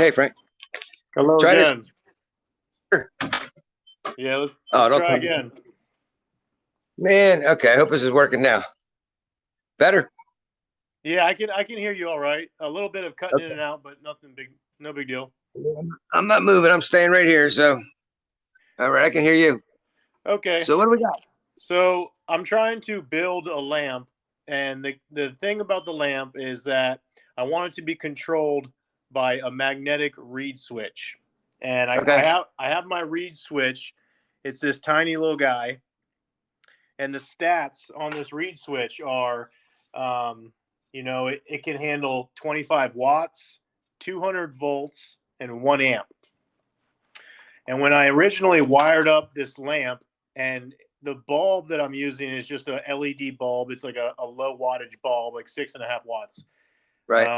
Hey, Frank. Hello Try this. again. Yeah, let's Oh, don't try tell me. again. Man, okay. I hope this is working now. Better? Yeah, I can hear you all right. A little bit of cutting in Okay. and out, but nothing big, no big deal. I'm not moving. I'm staying right here. So, all right, I can hear you. Okay, So, what do we got? so I'm trying to build a lamp, and the thing about the lamp is that I want it to be controlled by a magnetic reed switch, and Okay. I have my reed switch. It's this tiny little guy, and the stats on this reed switch are, it can handle 25 watts, 200 volts, and 1 amp. And when I originally wired up this lamp, and the bulb that I'm using is just a LED bulb, it's like a low wattage bulb, like 6.5 watts. Right.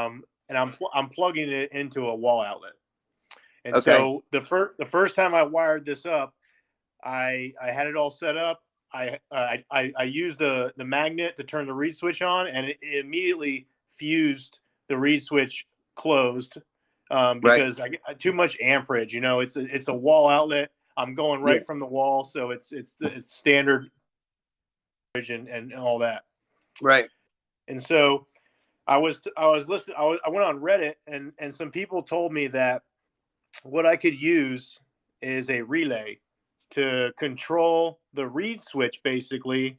And I'm plugging it into a wall outlet. And Okay. so the first time I wired this up, I had it all set up. I used the magnet to turn the reed switch on, and it immediately fused the reed switch closed, Right. because I get too much amperage. It's a wall outlet. I'm going Yeah. right from the wall, so it's standard and all that. Right. And so I was listening. I went on Reddit, and some people told me that what I could use is a relay to control the reed switch, basically,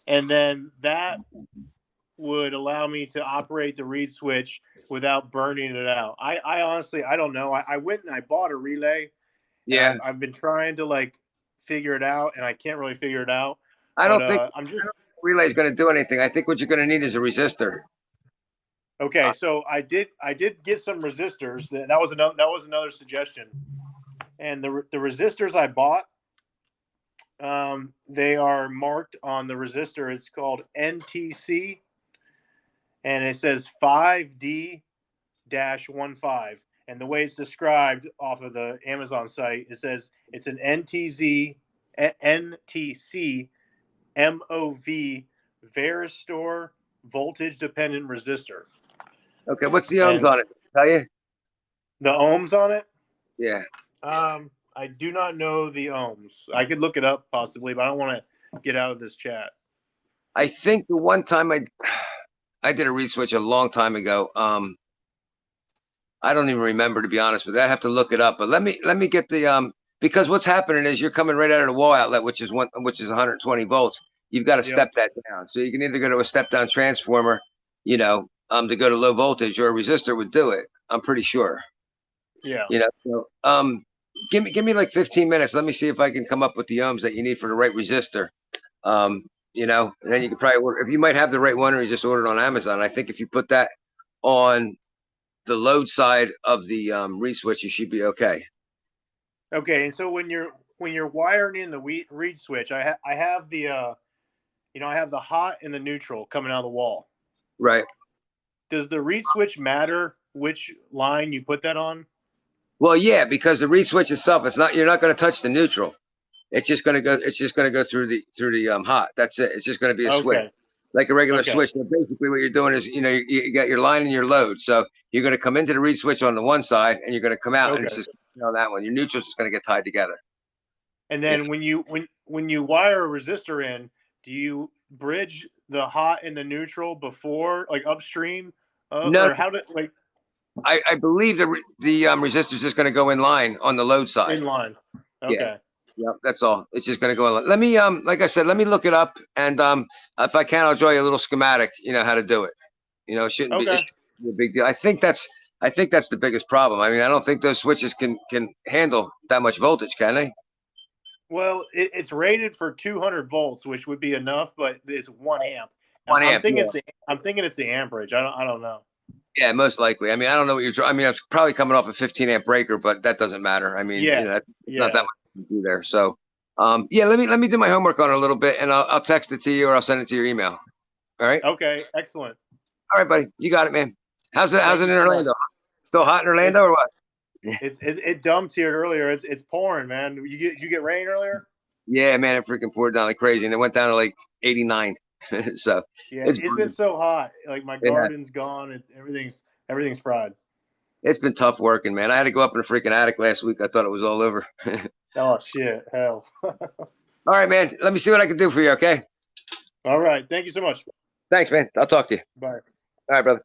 and then that would allow me to operate the reed switch without burning it out. I honestly, I don't know. I went and I bought a relay, and Yeah. I've been trying to like figure it out, and I can't really figure it out. I But don't think I'm just relay is going to do anything. I think what you're going to need is a resistor. okay. So I did get some resistors. That was another suggestion, and the resistors I bought, they are marked on the resistor. It's called NTC, and it says 5D 15. And the way it's described off of the Amazon site, it says it's an NTC MOV Varistor voltage dependent resistor. Okay. What's the ohms And on it? Tell you? the ohms on it, Yeah. I do not know the ohms. I could look it up possibly, but I don't want to get out of this chat. I think the one time I did a reed switch a long time ago. I don't even remember, to be honest with you. I have to look it up. But let me get the because what's happening is you're coming right out of the wall outlet, which is 120 volts. You've got to Yep. step that down. So you can either go to a step down transformer, to go to low voltage, or a resistor would do it. I'm pretty sure. Yeah. So give me like 15 minutes. Let me see if I can come up with the ohms that you need for the right resistor. And then you can probably order, if you might have the right one, or you just order it on Amazon. I think if you put that on the load side of the reed switch, you should be okay. Okay. And so when you're wiring in the reed switch, I have the I have the hot and the neutral coming out of the wall. Right. Does the reed switch matter which line you put that on? Well, yeah, because the reed switch itself, you're not going to touch the neutral. It's just going to go through the hot. That's it. It's just going to be a switch, Okay. like a regular Okay. switch. So basically what you're doing is, you got your line and your load. So you're going to come into the reed switch on the one side, and you're going to come out, and it's Okay. just on that one. Your neutral's just going to get tied together. And Yeah. then when you wire a resistor in, do you bridge the hot and the neutral before, like upstream, No, or how do like I believe the resistor is just going to go in line on the load side. in line? Yeah. Okay. Yep, that's all. It's just going to go in line. Let me, like I said, let me look it up, and if I can, I'll draw you a little schematic. How to do it. It shouldn't be, it Okay. shouldn't be a big deal. I think that's the biggest problem. I mean, I don't think those switches can handle that much voltage, can they? Well, it's rated for 200 volts, which would be enough, but it's 1 amp. One I'm amp, thinking yeah. it's the amperage. I don't know. Yeah, most likely. I mean, I don't know what you're. I mean, it's probably coming off a 15 amp breaker, but that doesn't matter. I mean, Yeah. it's not that Yeah. much to do there. So, yeah, let me do my homework on it a little bit, and I'll text it to you, or I'll send it to your email. All right. Okay. Excellent. All right, buddy. You got it, man. How's it? How's Thank it you in so much. Orlando? Still hot in Orlando, It's or what? it dumped here earlier. It's pouring, man. Did you get rain earlier? Yeah, man, it freaking poured down like crazy, and it went down to like 89. So Yeah, it's it's been brutal. so hot. Like my Yeah. garden's gone. Everything's fried. It's been tough working, man. I had to go up in the freaking attic last week. I thought it was all over. All Oh shit, hell. right, man. Let me see what I can do for you. Okay. All right, thank you so much. Thanks, man. I'll talk to you. Bye. All right, brother.